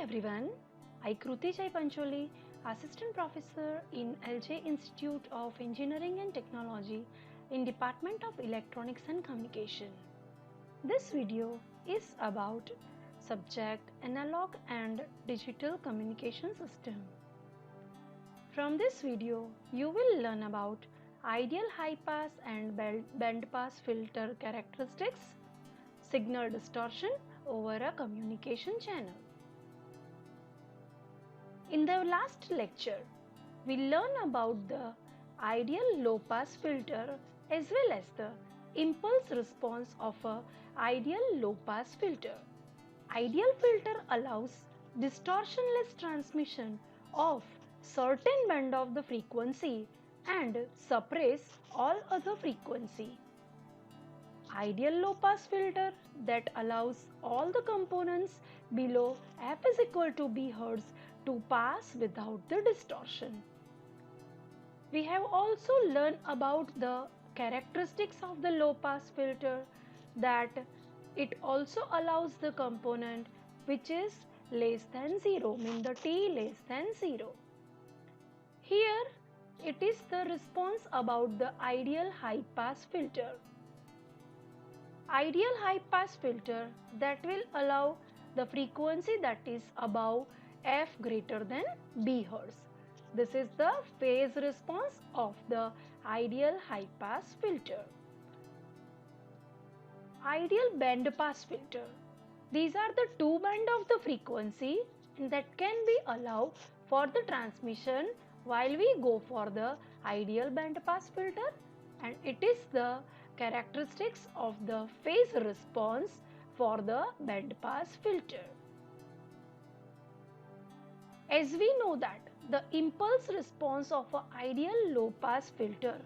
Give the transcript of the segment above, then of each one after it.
everyone, I Kruti Jai Pancholi, Assistant Professor in LJ Institute of Engineering and Technology in Department of Electronics and Communication. This video is about subject Analog and Digital Communication System. From this video, you will learn about ideal high pass and band pass filter characteristics, signal distortion over a communication channel. In the last lecture, we learned about the ideal low pass filter as well as the impulse response of a ideal low pass filter. Ideal filter allows distortionless transmission of certain band of the frequency and suppress all other frequency. Ideal low pass filter that allows all the components below f is equal to b Hz to pass without the distortion. We have also learned about the characteristics of the low pass filter, that it also allows the component which is less than 0, mean the t less than 0. Here it is the response about the ideal high pass filter. Ideal high pass filter that will allow the frequency that is above f greater than b Hz. This is the phase response of the ideal high pass filter. Ideal band pass filter. These are the two band of the frequency that can be allowed for the transmission while we go for the ideal band pass filter, and it is the characteristics of the phase response for the band pass filter. As we know that the impulse response of an ideal low pass filter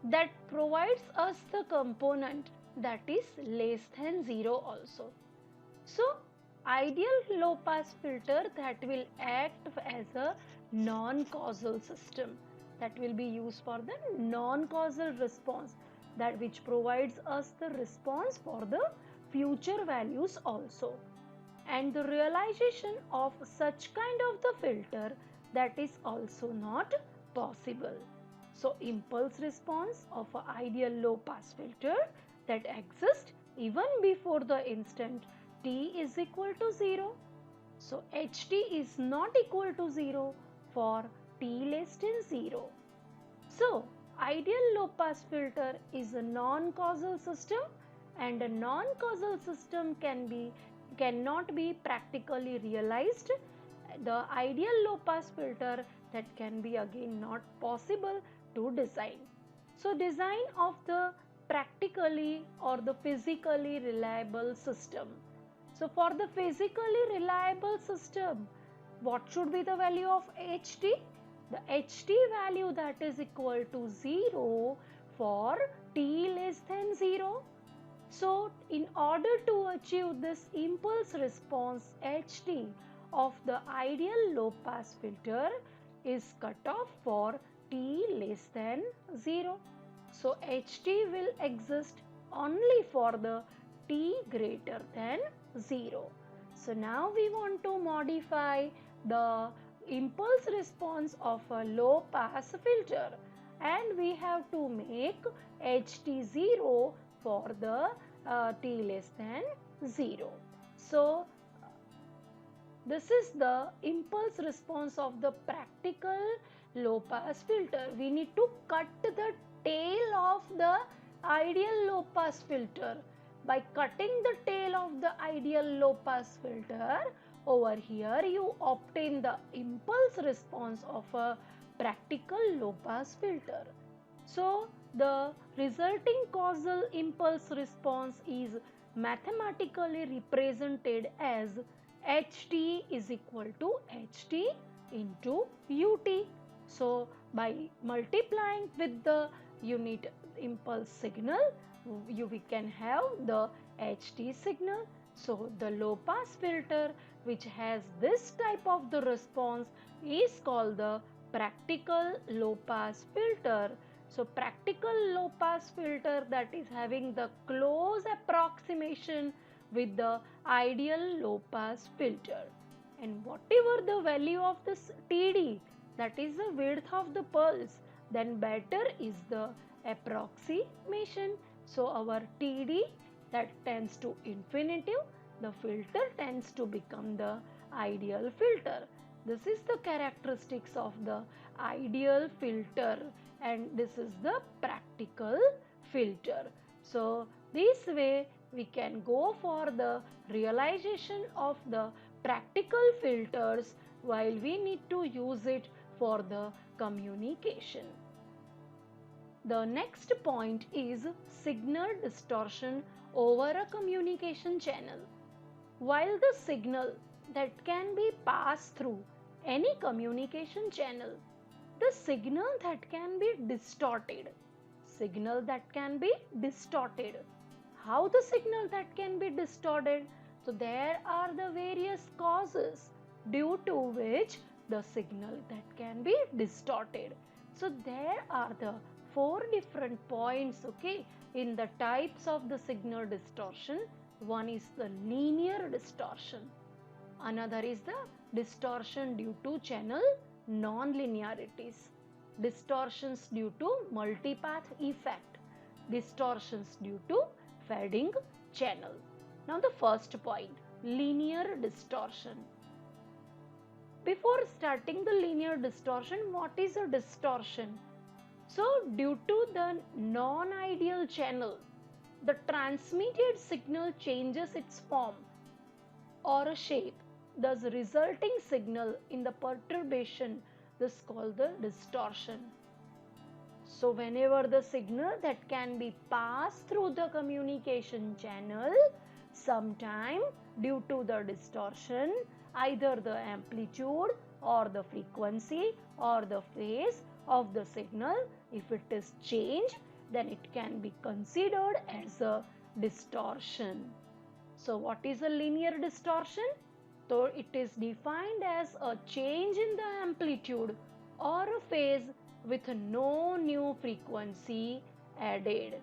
that provides us the component that is less than 0 also. So ideal low pass filter that will act as a non-causal system, that will be used for the non-causal response, that which provides us the response for the future values also, and the realization of such kind of the filter that is also not possible. So impulse response of an ideal low pass filter that exists even before the instant t is equal to 0. So ht is not equal to 0 for t less than 0. So ideal low pass filter is a non-causal system, and a non-causal system cannot be practically realized. The ideal low pass filter that can be again not possible to design. So design of the practically or the physically reliable system. So for the physically reliable system, what should be the value of ht? The ht value that is equal to 0 for t less than 0. So in order to achieve this impulse response ht of the ideal low pass filter is cut off for t less than 0. So ht will exist only for the t greater than 0. So now we want to modify the impulse response of a low pass filter, and we have to make ht 0 for the t less than 0. So this is the impulse response of the practical low pass filter. We need to cut the tail of the ideal low pass filter. By cutting the tail of the ideal low pass filter, over here you obtain the impulse response of a practical low pass filter. So the resulting causal impulse response is mathematically represented as ht is equal to ht into ut. So by multiplying with the unit impulse signal, we can have the ht signal. So the low pass filter which has this type of the response is called the practical low pass filter. So practical low pass filter that is having the close approximation with the ideal low pass filter. and whatever the value of this TD, that is the width of the pulse, then better is the approximation. So our TD that tends to infinitive, the filter tends to become the ideal filter. This is the characteristics of the ideal filter, and this is the practical filter. So this way we can go for the realization of the practical filters while we need to use it for the communication. The next point is signal distortion over a communication channel. While the signal that can be passed through any communication channel, the signal that can be distorted. Signal that can be distorted. How the signal that can be distorted? So there are the various causes due to which the signal that can be distorted. So there are the 4 different points, okay, in the types of the signal distortion. One is the linear distortion. Another is the distortion due to channel non-linearities. Distortions due to multipath effect. Distortions due to fading channel. Now the first point, linear distortion. Before starting the linear distortion, what is a distortion? So due to the non-ideal channel, the transmitted signal changes its form or a shape, thus resulting signal in the perturbation, this is called the distortion. So whenever the signal that can be passed through the communication channel, sometime due to the distortion, either the amplitude or the frequency or the phase of the signal, if it is changed, then it can be considered as a distortion. So what is a linear distortion? So it is defined as a change in the amplitude or a phase with no new frequency added.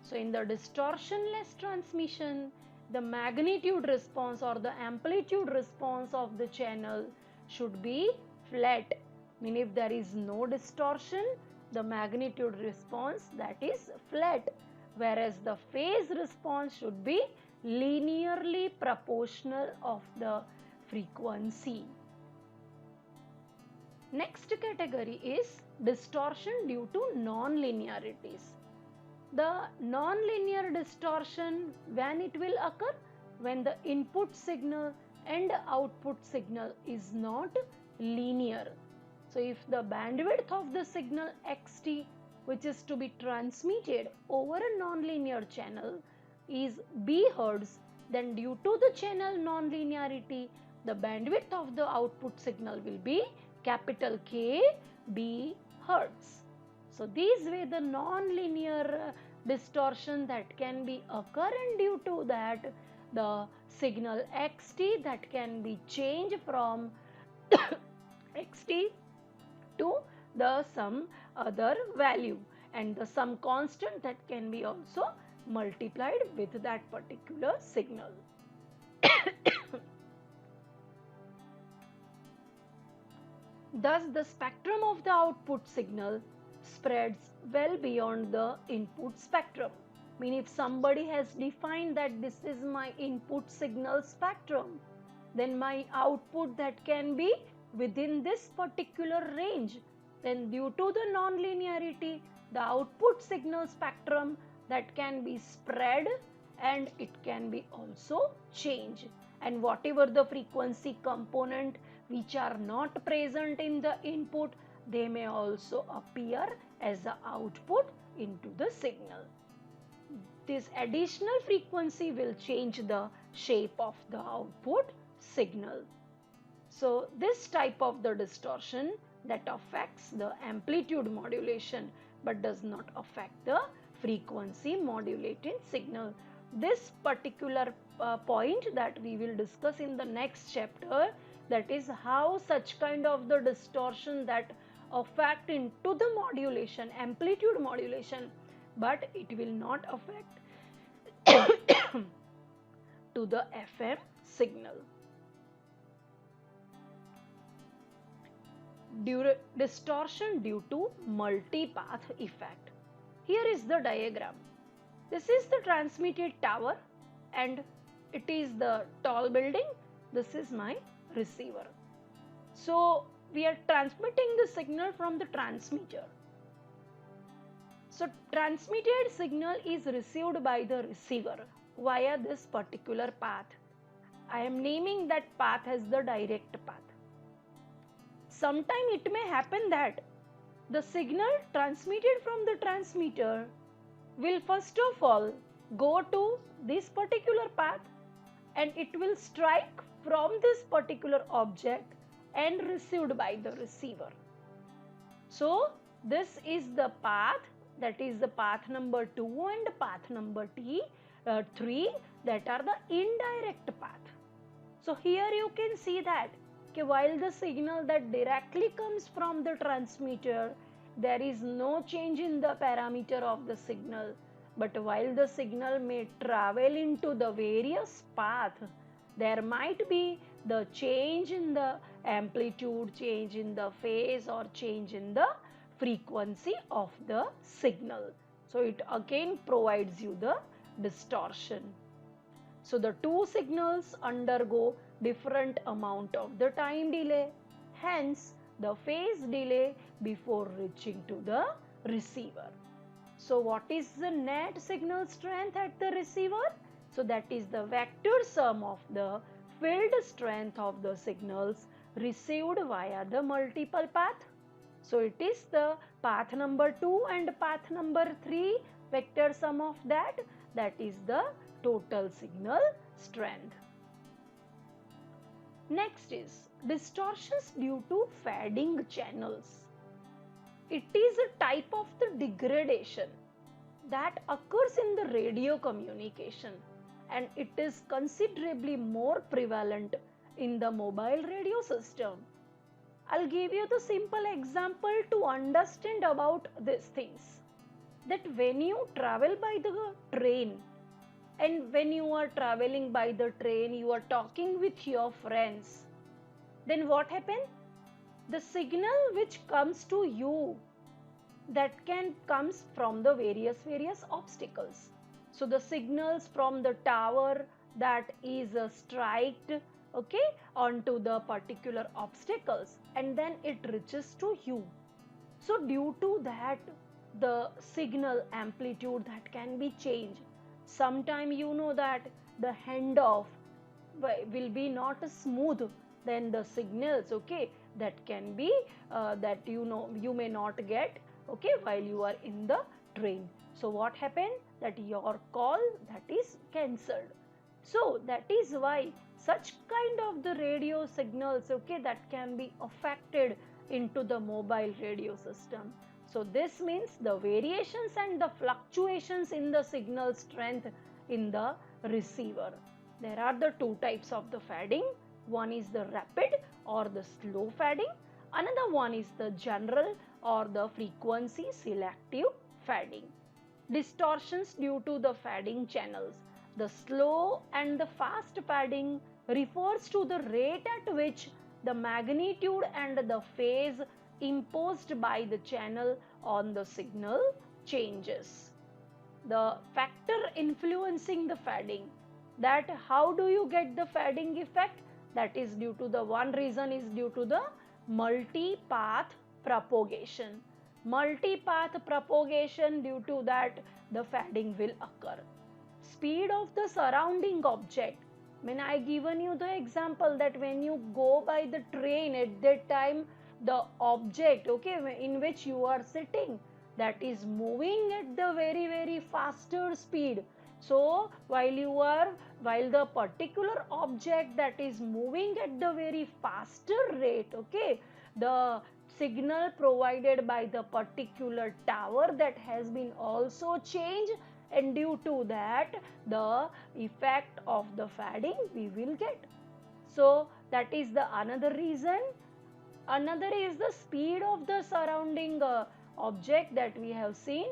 So in the distortionless transmission, the magnitude response or the amplitude response of the channel should be flat. I mean, if there is no distortion, the magnitude response that is flat, whereas the phase response should be linearly proportional of the frequency. Next category is distortion due to non-linearities. The non-linear distortion, when it will occur? When the input signal and output signal is not linear. So if the bandwidth of the signal xt, which is to be transmitted over a non-linear channel, is b hertz, then due to the channel non-linearity, the bandwidth of the output signal will be capital K b hertz. So this way the non-linear distortion that can be occurring, due to that the signal xt that can be changed from xt to the some other value, and the some constant that can be also multiplied with that particular signal. Thus the spectrum of the output signal spreads well beyond the input spectrum. I mean, if somebody has defined that this is my input signal spectrum, then my output that can be within this particular range. Then due to the non-linearity, the output signal spectrum that can be spread and it can be also changed. And whatever the frequency component which are not present in the input, they may also appear as the output into the signal. This additional frequency will change the shape of the output signal. So this type of the distortion that affects the amplitude modulation but does not affect the frequency modulated signal. This particular point that we will discuss in the next chapter, that is how such kind of the distortion that affect into the modulation, amplitude modulation, but it will not affect to the FM signal. distortion due to multipath effect. Here is the diagram. This is the transmitted tower and it is the tall building. This is my receiver. So we are transmitting the signal from the transmitter. So transmitted signal is received by the receiver via this particular path. I am naming that path as the direct path. Sometime it may happen that the signal transmitted from the transmitter will first of all go to this particular path and it will strike from this particular object and received by the receiver. So this is the path, that is the path number 2 and path number 3 that are the indirect path. So here you can see that while the signal that directly comes from the transmitter, there is no change in the parameter of the signal, but while the signal may travel into the various paths, there might be the change in the amplitude, change in the phase or change in the frequency of the signal. So it again provides you the distortion. So the two signals undergo different amount of the time delay, hence the phase delay before reaching to the receiver. So what is the net signal strength at the receiver? So that is the vector sum of the field strength of the signals received via the multiple path. So it is the path number 2 and path number 3 vector sum of that is the total signal strength. Next is distortions due to fading channels. It is a type of the degradation that occurs in the radio communication and it is considerably more prevalent in the mobile radio system. I'll give you the simple example to understand about these things. That when you travel by the train and when you are traveling by the train, you are talking with your friends, then what happens? The signal which comes to you that comes from the various obstacles. So the signals from the tower that is striked onto the particular obstacles and then it reaches to you. So due to that the signal amplitude that can be changed. Sometime you know that the handoff will be not smooth than the signals that can be that you may not get while you are in the train. So what happened? That your call that is cancelled. So that is why such kind of the radio signals that can be affected into the mobile radio system. So this means the variations and the fluctuations in the signal strength in the receiver. There are the two types of the fading. One is the rapid or the slow fading. Another one is the general or the frequency selective fading. Distortions due to the fading channels. The slow and the fast fading refers to the rate at which the magnitude and the phase imposed by the channel on the signal changes. The factor influencing the fading, that how do you get the fading effect? That is due to the one reason is due to the multipath propagation. Multipath propagation, due to that the fading will occur. Speed of the surrounding object. When I given you the example that when you go by the train at that time the object in which you are sitting that is moving at the very faster speed. So while the particular object that is moving at the very faster rate the signal provided by the particular tower that has been also changed, and due to that the effect of the fading we will get. So that is the another reason. Another is the speed of the surrounding object that we have seen.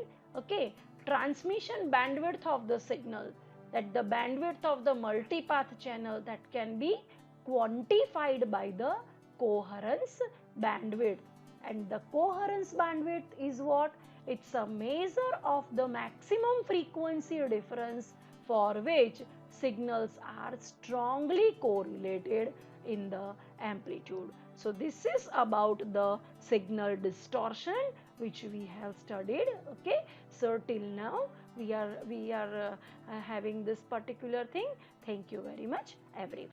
Transmission bandwidth of the signal, that the bandwidth of the multipath channel that can be quantified by the coherence bandwidth. And the coherence bandwidth is what? It's a measure of the maximum frequency difference for which signals are strongly correlated in the amplitude. So this is about the signal distortion which we have studied. Okay, so till now we are having this particular thing. Thank you very much everyone.